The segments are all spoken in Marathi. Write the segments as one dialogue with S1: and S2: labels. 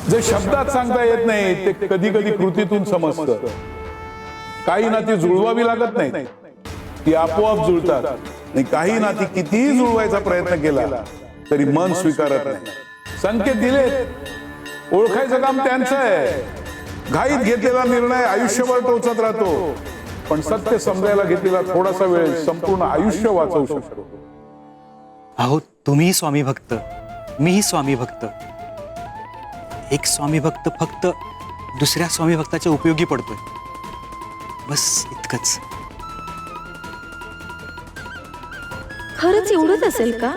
S1: जे शब्दात सांगता येत नाही ते कधी कधी कृतीतून समजतं. काही नाती जुळवावी लागत नाही, ती आपोआप जुळतात. आणि काही नाती कितीही जुळवायचा प्रयत्न केला तरी मन स्वीकारत नाही. संकेत दिलेत, ओळखायचं काम त्यांचं आहे. घाईत घेतलेला निर्णय आयुष्यभर टोचत राहतो, पण सत्य समजायला घेतलेला थोडासा वेळ संपूर्ण आयुष्य वाचवू शकतो.
S2: अहो, तुम्ही स्वामी भक्त, मीही स्वामी भक्त. एक स्वामी भक्त फक्त दुसऱ्या स्वामी भक्ताच्या उपयोगी पडतोय, बस इतकंच.
S3: खरंच एवढंच असेल का?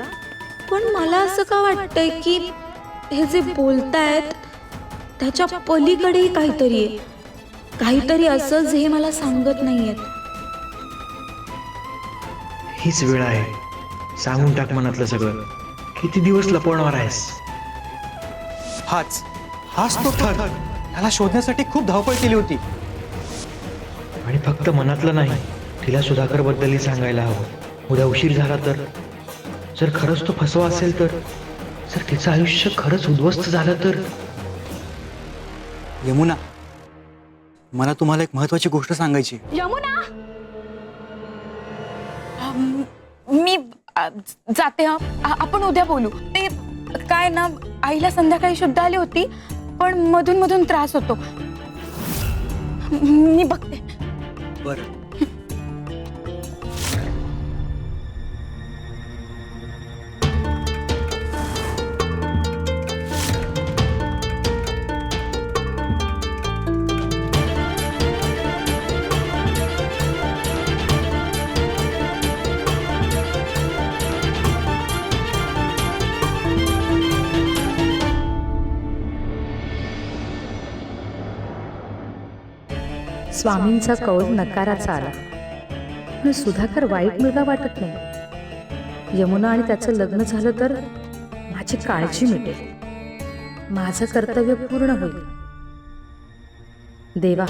S3: पण मला असं का वाटतंय की हे जे बोलतायत त्याच्या पलीकडेही काहीतरी आहे. काहीतरी असं जे मला सांगत नाहीयेत.
S4: हीच वेळ आहे, सांगून टाक मनातलं सगळं. किती दिवस लपवणार आहेस?
S2: हाच तो ठग. त्याला शोधण्यासाठी खूप धावपळ केली होती.
S4: आणि फक्त मनातलं नाही, तिला सुधाकर बद्दलही सांगायला हवं. उद्या उशीर झाला तर, जर खरंच तो फसवा असेल तर, जर तिचं आयुष्य खरंच उद्ध्वस्त झालं तर.
S2: यमुना, मला तुम्हाला एक महत्वाची गोष्ट सांगायची.
S3: यमुना, मी जाते. आपण उद्या बोलू. ते काय ना, आईला संध्याकाळी शुद्ध आली होती, पण मधून मधून त्रास होतो. मी बघते.
S2: बरं.
S5: स्वामींचा कौल नकाराचा आला, पण सुधाकर वाईट मुलगा वाटत नाही. यमुना आणि त्याचं लग्न झालं तर माझी काळजी मिटेल, माझं कर्तव्य पूर्ण होईल. देवा,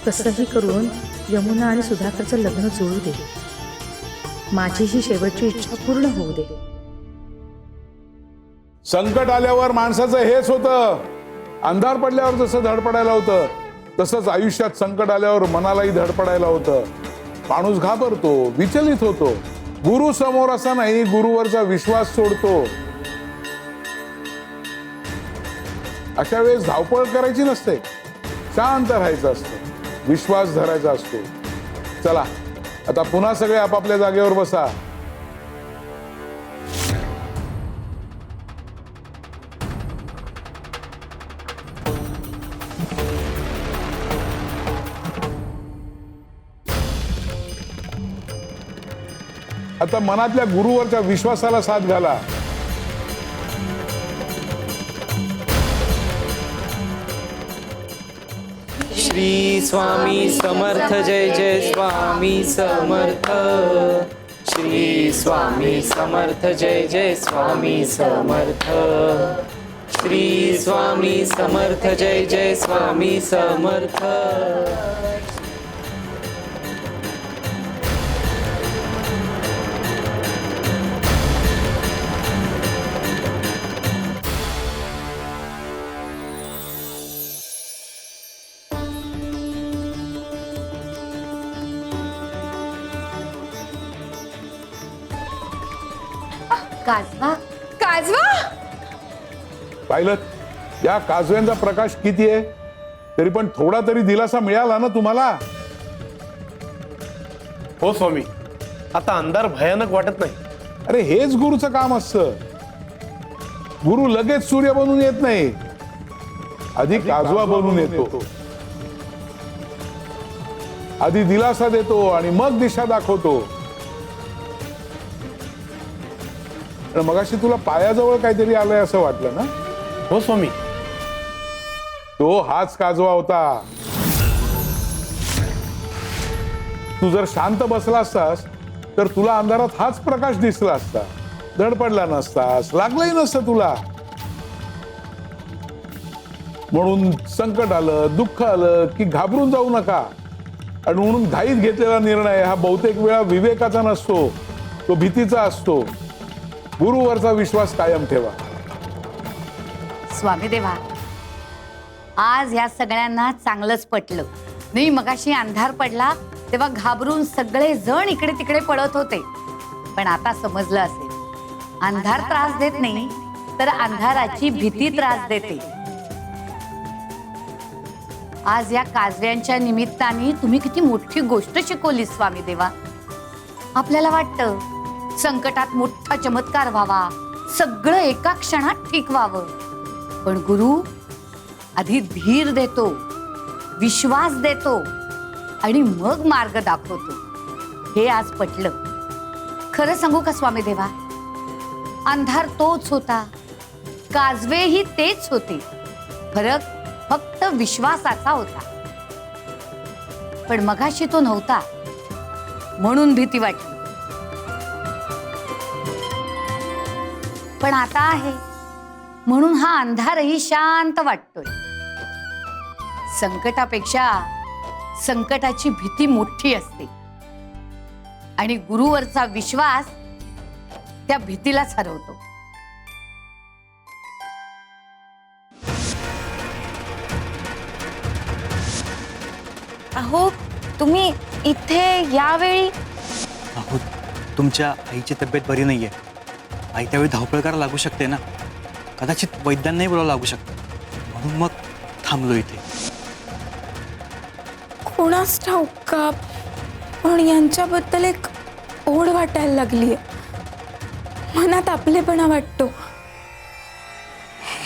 S5: कसंही करून यमुना आणि सुधाकरचं लग्न जुळू दे. माझी ही शेवटची इच्छा पूर्ण होऊ दे.
S1: संकट आल्यावर माणसाचं हेच होतं. अंधार पडल्यावर जसं धडपडायला होतं, तसंच आयुष्यात संकट आल्यावर मनालाही धडपडायला होतं. माणूस घाबरतो, विचलित होतो. गुरु समोर असा नाही, गुरुवरचा विश्वास सोडतो. अशा वेळेस धावपळ करायची नसते, शांत राहायचं असतं, विश्वास धरायचा असतो. चला, आता पुन्हा सगळे आपापल्या जागेवर बसा. आता मनातल्या गुरुवरच्या विश्वासाला साथ घाला.
S6: श्री स्वामी समर्थ. जय जय स्वामी समर्थ. श्री स्वामी समर्थ. जय जय स्वामी समर्थ. श्री स्वामी समर्थ. जय जय स्वामी समर्थ.
S3: काजवा, काजवा.
S1: पाहिलं, या काजव्यांचा प्रकाश किती आहे, तरी पण थोडा तरी दिलासा मिळाला ना तुम्हाला.
S7: हो स्वामी, आता अंधार भयानक वाटत नाही.
S1: अरे हेच गुरुचं काम असतं. गुरु लगेच सूर्य बनून येत नाही, आधी काजवा बनून येतो. आधी दिलासा देतो आणि मग दिशा दाखवतो. मगाशी तुला पायाजवळ काहीतरी आलंय असं वाटलं ना?
S7: हो स्वामी,
S1: तो हाच काजवा होता. तू जर शांत बसला असतास तर तुला अंधारात हाच प्रकाश दिसला असता, धडपडला नसतास, लागलंही नसतं तुला. म्हणून संकट आलं, दुःख आलं की घाबरून जाऊ नका. आणि म्हणून घाईत घेतलेला निर्णय हा बहुतेक वेळा विवेकाचा नसतो, तो भीतीचा असतो. गुरुवरचा विश्वास कायम ठेवा.
S8: स्वामी देवा, आज ह्या सगळ्यांना चांगलंच पटलं. नाही मगाशी अंधार पडला तेव्हा घाबरून सगळे जण इकडे तिकडे पळत होते, पण आता समजलं असेल अंधार त्रास देत नाही तर अंधाराची भीती त्रास देते. आज या काजव्यांच्या निमित्ताने तुम्ही किती मोठी गोष्ट शिकवली स्वामी देवा. आपल्याला वाटतं संकटात मोठा चमत्कार व्हावा, सगळं एका क्षणात ठीक व्हावं, पण गुरु आधी धीर देतो, विश्वास देतो आणि मग मार्ग दाखवतो. हे आज पटलं. खरं सांगू का स्वामी देवा, अंधार तोच होता, काजवेही तेच होते, फरक फक्त विश्वासाचा होता. पण मगाशी तो नव्हता म्हणून भीती वाटली, पण आता आहे म्हणून हा अंधारही शांत वाटतोय. संकटापेक्षा संकटाची भीती मोठी असते आणि गुरुवरचा विश्वास त्या भीतीलाच हरवतो.
S3: अहो तुम्ही इथे यावेळी?
S2: अहो तुमच्या आईची तब्येत बरी नाहीये. आई त्यावेळी धावपळ करायला लागू शकते ना, कदाचित वैद्यांनाही बोलावं लागू शकतं, म्हणून मग थांबलो इथे.
S3: कोणास ठाऊक का, पण यांच्याबद्दल एक ओढ वाटायला लागली. मनात आपलेपणा वाटतो.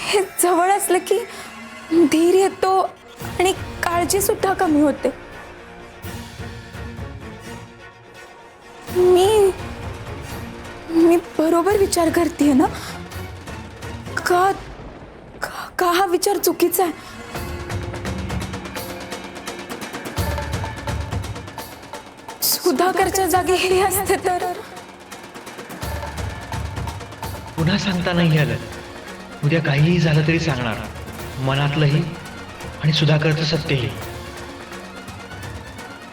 S3: हे जवळ असलं की धीर येतो आणि काळजी सुद्धा कमी होते. मी बरोबर विचार करते ना? का हा विचार चुकीचा आहे? सुधाकरच्या जागी हे असते तर?
S4: पुन्हा सांगता नाही आलं. उद्या काहीही झालं तरी सांगणार, मनातलंही आणि सुधाकरचं सत्यही.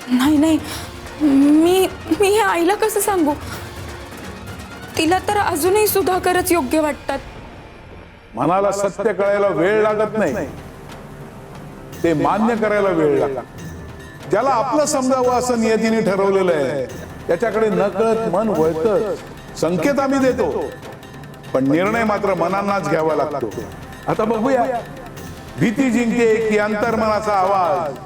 S3: नाही, मी हे आईला कसं सांगू? तिला तर अजूनही सुधाकरच योग्य वाटतात.
S1: मनाला सत्य कळायला वेळ लागत नाही, ते मान्य करायला वेळ लागतो. ज्याला आपलं समजावं असं नियतीने ठरवलेलं आहे त्याच्याकडे नकळत मन वळतं. संकेत आम्ही देतो, पण निर्णय मात्र मनांनाच घ्यावा लागतो. आता बघूया, भीती जिंकते की अंतर्मनाचा आवाज.